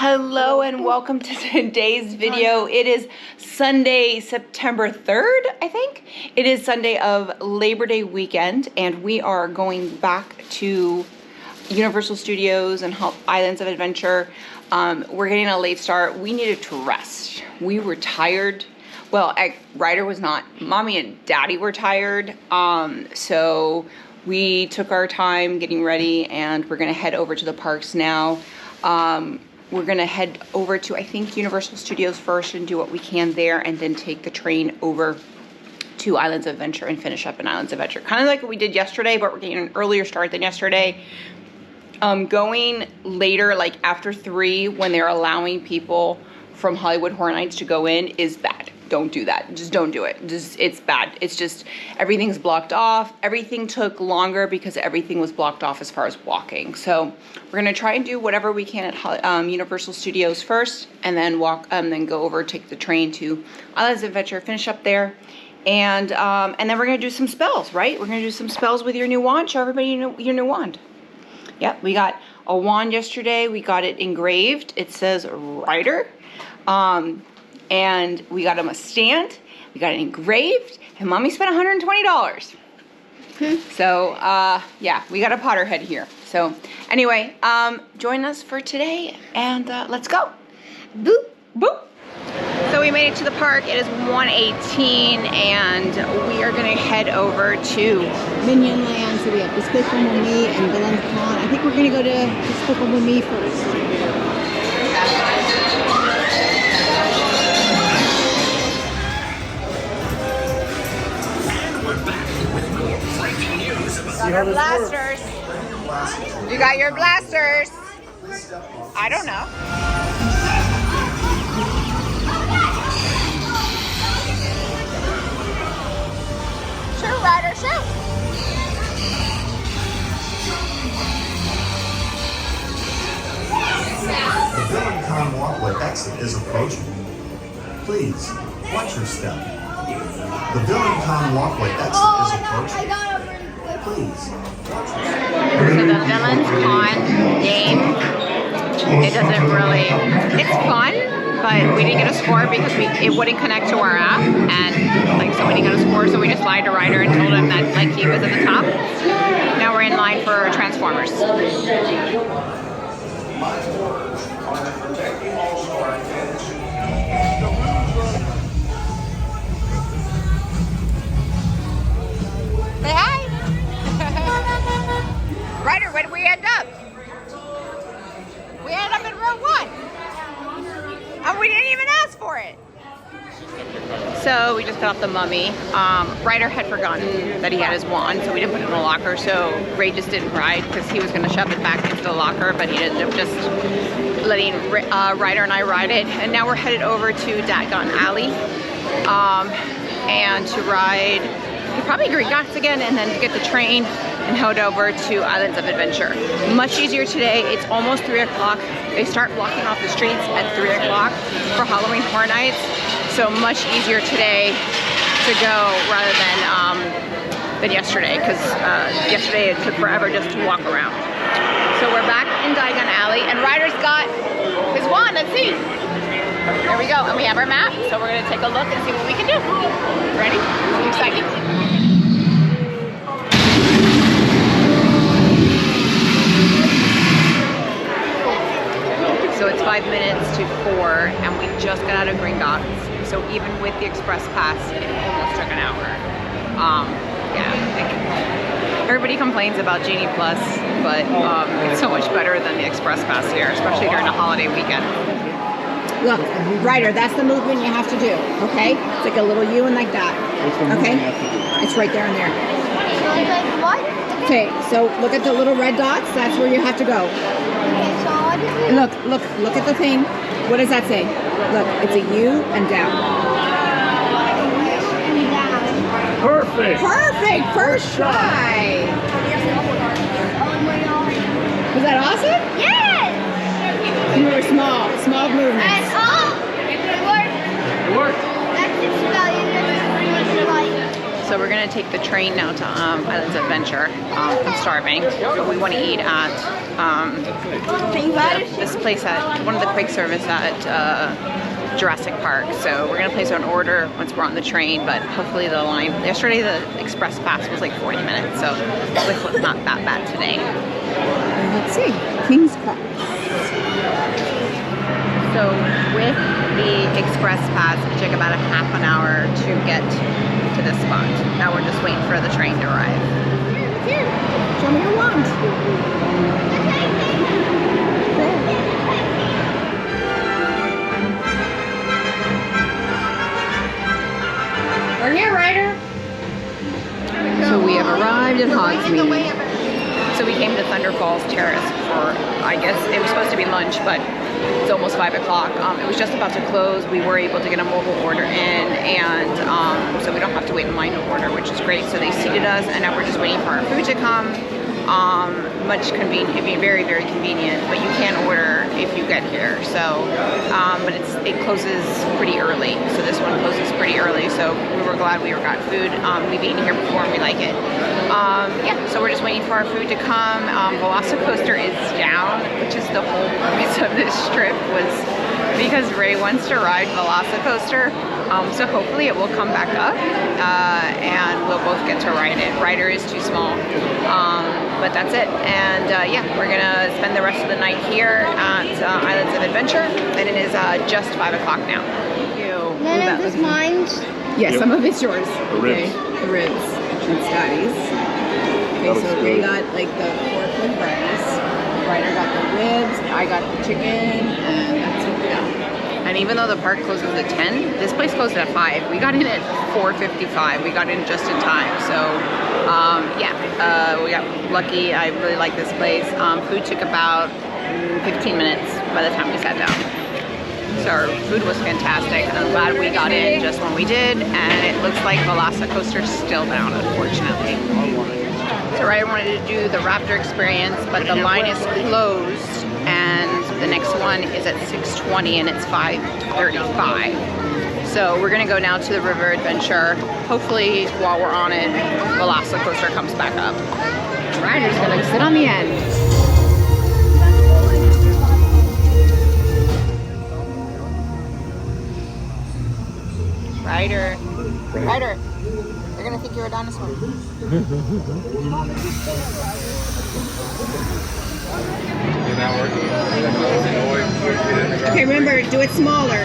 Hello and welcome to today's video. It is Sunday, September 3rd, I think. It is Sunday of Labor Day weekend, and we are going back to Universal Studios and Islands of Adventure. We're getting a late start. We needed to rest. We were tired. Well, Ryder was not. Mommy and Daddy were tired. So we took our time getting ready, and we're gonna head over to the parks now. We're gonna head over to, I think, Universal Studios first and do what we can there, and then take the train over to Islands of Adventure and finish up in Islands of Adventure. Kind of like what we did yesterday, but we're getting an earlier start than yesterday. Going later, like after 3, when they're allowing people from Hollywood Horror Nights to go in, is bad. Don't do that. Just don't do it. It's bad. It's just, everything's blocked off. Everything took longer because everything was blocked off as far as walking. So we're gonna try and do whatever we can at Universal Studios first, and then then go over, take the train to Islands of Adventure, finish up there, and then we're gonna do some spells, right? We're gonna do some spells with your new wand. Show everybody your new wand. Yep, we got a wand yesterday. We got it engraved. It says Ryder. And we got him a stand, we got it engraved, and Mommy spent $120. So, yeah, we got a Potterhead here. So, anyway, join us for today, and let's go. Boop, boop. So we made it to the park. It is 1:18, and we are gonna head over to Minion Land. So we have Despicable Me and Villians Con. I think we're gonna go to Despicable Me first. Got our blasters. You got your blasters. I don't know. Shoot, Ryder, shoot. The Villians Con walkway exit is approaching. Please, watch your step. The Villians Con walkway exit is approaching. Please. So the Villians Con game, it doesn't really, it's fun, but we didn't get a score because it wouldn't connect to our app, and like, so we didn't get a score, so we just lied to Ryder and told him that like he was at the top. Now we're in line for Transformers. Say hi. Ryder, where did we end up? We ended up in row 1. And we didn't even ask for it. So we just got off the Mummy. Ryder had forgotten that he had his wand, so we didn't put it in the locker. So Ray just didn't ride because he was going to shove it back into the locker, but he ended up just letting Ryder and I ride it. And now we're headed over to Diagon Alley and to ride probably Ginggott again, and then to get the train and head over to Islands of Adventure. Much easier today. It's almost 3 o'clock. They start blocking off the streets at 3 o'clock for Halloween Horror Nights. So much easier today to go rather than yesterday, because yesterday it took forever just to walk around. So we're back in Diagon Alley, and Ryder's got his wand. Let's see. There we go, and we have our map, so we're gonna take a look and see what we can do. Ready? Exciting. So it's 5 minutes to 4, and we just got out of Ginggott. So even with the express pass, it almost took an hour. Yeah, everybody complains about Genie Plus, but it's so much better than the express pass here, especially during the holiday weekend. Look, Ryder, that's the movement you have to do, okay? It's like a little U and like that, okay? It's right there and there. Okay, so look at the little red dots. That's where you have to go. And look at the thing. What does that say? Look, it's a U and down. Perfect. Perfect, first try. Was that awesome? Yes! And we were small movements. It worked. It worked. That's its value. So we're gonna take the train now to Islands Adventure. I'm starving. We want to eat at this place at one of the quick service at Jurassic Park. So we're gonna place an order once we're on the train, but hopefully the line, yesterday the express pass was like 40 minutes, so hopefully it's not that bad today. Let's see, King's Cross. So with the express pass, it took about a half an hour to get to this spot. Now we're just waiting for the train to arrive. Here, show me your wand. We're here, Ryder. So we have arrived at Hogsmeade. So we came to Thunder Falls Terrace for, I guess, it was supposed to be lunch, but it's almost 5 o'clock. It was just about to close. We were able to get a mobile order in, and so we don't have to wait in line to order, which is great. So they seated us, and now we're just waiting for our food to come. Much convenient, I mean, very, very convenient, but you can order if you get here. So, but it closes pretty early. So this one closes pretty early. So we were glad we got food. We've eaten here before and we like it. Yeah, so we're just waiting for our food to come. Velocicoaster is down, which is the whole purpose of this trip, was because Ray wants to ride Velocicoaster. So hopefully it will come back up and we'll both get to ride it. Ryder is too small, but that's it. And yeah, we're gonna spend the rest of the night here at Islands of Adventure, and it is just 5 o'clock now. None of this mine. Yes, some of it's yours. The ribs. Okay, the ribs. And Scotty's. Okay, so Ray got like the pork with rice. Ryder got the ribs. I got the chicken, and that's it. And even though the park closes at 10, this place closed at 5. We got in at 4:55. We got in just in time. So yeah, we got lucky. I really like this place. Food took about 15 minutes by the time we sat down. So our food was fantastic. I'm glad we got in just when we did. And it looks like Velocicoaster's still down, unfortunately. So Ryder wanted to do the Raptor experience, but the line is closed. And the next one is at 6:20 and it's 5:35. So we're gonna go now to the River Adventure. Hopefully while we're on it, Velocicoaster comes back up. Ryder's gonna sit on the end. Ryder, they're gonna think you're a dinosaur. Okay, remember, do it smaller.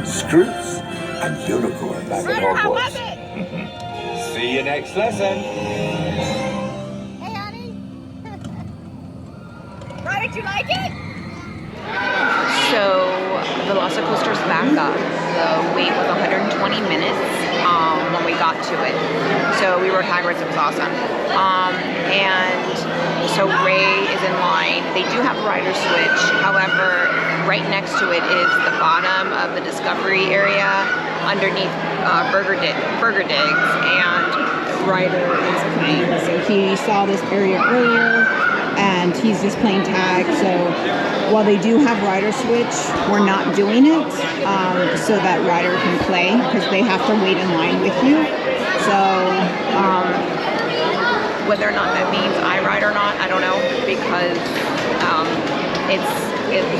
Scroots and unicorn back at Hogwarts. See you next lesson. Hey, honey. Ryder, did you like it? So Velocicoaster's back up. The wait was 120 minutes when we got to it. So we rode Hagrid's, it was awesome. And so Ray is in line. They do have a rider switch. However, right next to it is the bottom of the Discovery area underneath Burger Digs, and Ryder is playing. So he saw this area earlier, and he's just playing tag. So while they do have rider switch, we're not doing it so that Ryder can play, because they have to wait in line with you. So whether or not that means I ride or not, I don't know, because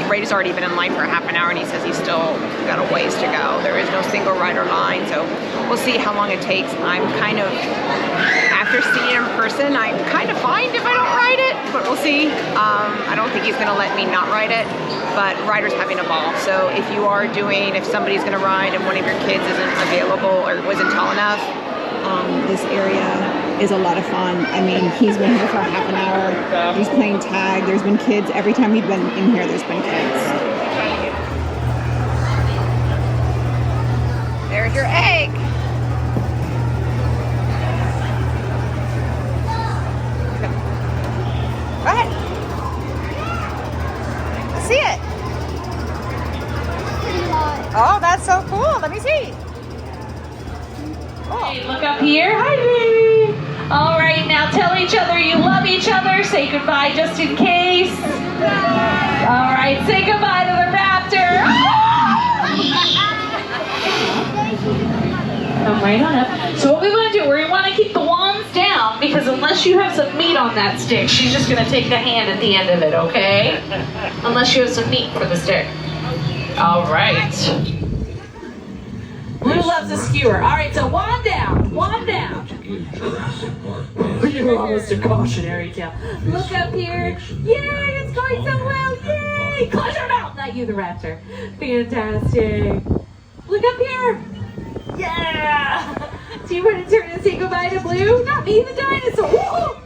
Ray's already been in line for half an hour and he says he's still got a ways to go. There is no single rider line, so we'll see how long it takes. I'm kind of, after seeing it in person, I'm kind of fine if I don't ride it, but we'll see. I don't think he's gonna let me not ride it, but Ryder's having a ball. So if you are doing, if somebody's gonna ride and one of your kids isn't available or wasn't tall enough, this area is a lot of fun. I mean, he's been here for half an hour. He's playing tag. There's been kids. Every time we've been in here, there's been kids. there's your egg. Go ahead. Let's see it. Oh, that's so cool. Let me see. Hey, look up here. Hi, baby. All right, now tell each other you love each other. Say goodbye just in case. All right, say goodbye to the raptor. come right on up. So what we want to do, we want to keep the wands down, because unless you have some meat on that stick, she's just going to take the hand at the end of it, okay? Unless you have some meat for the stick. All right. Blue loves a skewer. All right, so wand down, wand down. You're almost a cautionary tale. Look up here. Yay, it's going so well. Yay. Close your mouth. Not you, the raptor. Fantastic. Look up here. Yeah. Do you want to turn and say goodbye to Blue? Not me, the dinosaur. Woo.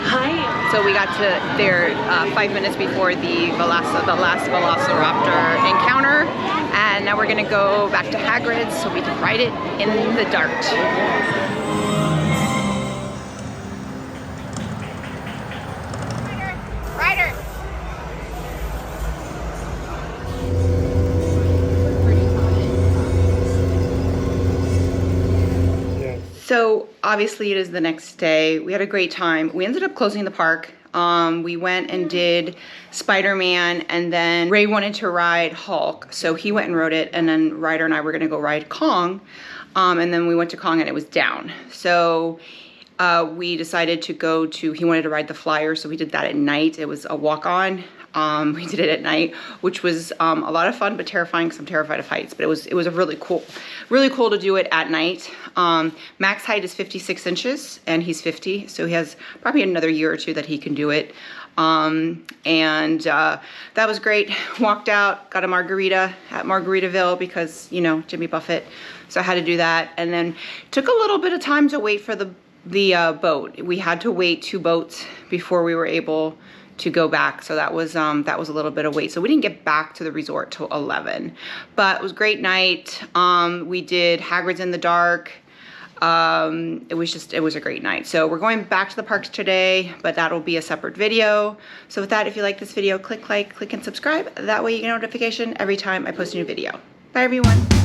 Hi. So we got to there 5 minutes before the last Velociraptor encounter, and now we're gonna go back to Hagrid's so we can ride it in the dark. Ryder. So obviously it is the next day. We had a great time. We ended up closing the park. We went and did Spider-Man, and then Ray wanted to ride Hulk, so he went and rode it, and then Ryder and I were gonna go ride Kong, and then we went to Kong and it was down. So we decided to go to, he wanted to ride the Flyer, so we did that at night. It was a walk-on. We did it at night, which was a lot of fun, but terrifying because I'm terrified of heights. But it was a really cool to do it at night. Max height is 56 inches, and he's 50, so he has probably another year or two that he can do it. That was great. Walked out, got a margarita at Margaritaville because, you know, Jimmy Buffett. So I had to do that, and then took a little bit of time to wait for the boat. We had to wait 2 boats before we were able to go back, so that was a little bit of wait. So we didn't get back to the resort till 11, but it was a great night. We did Hagrid's in the dark. It was a great night. So we're going back to the parks today, but that'll be a separate video. So with that, if you like this video, click like, click and subscribe. That way you get a notification every time I post a new video. Bye everyone.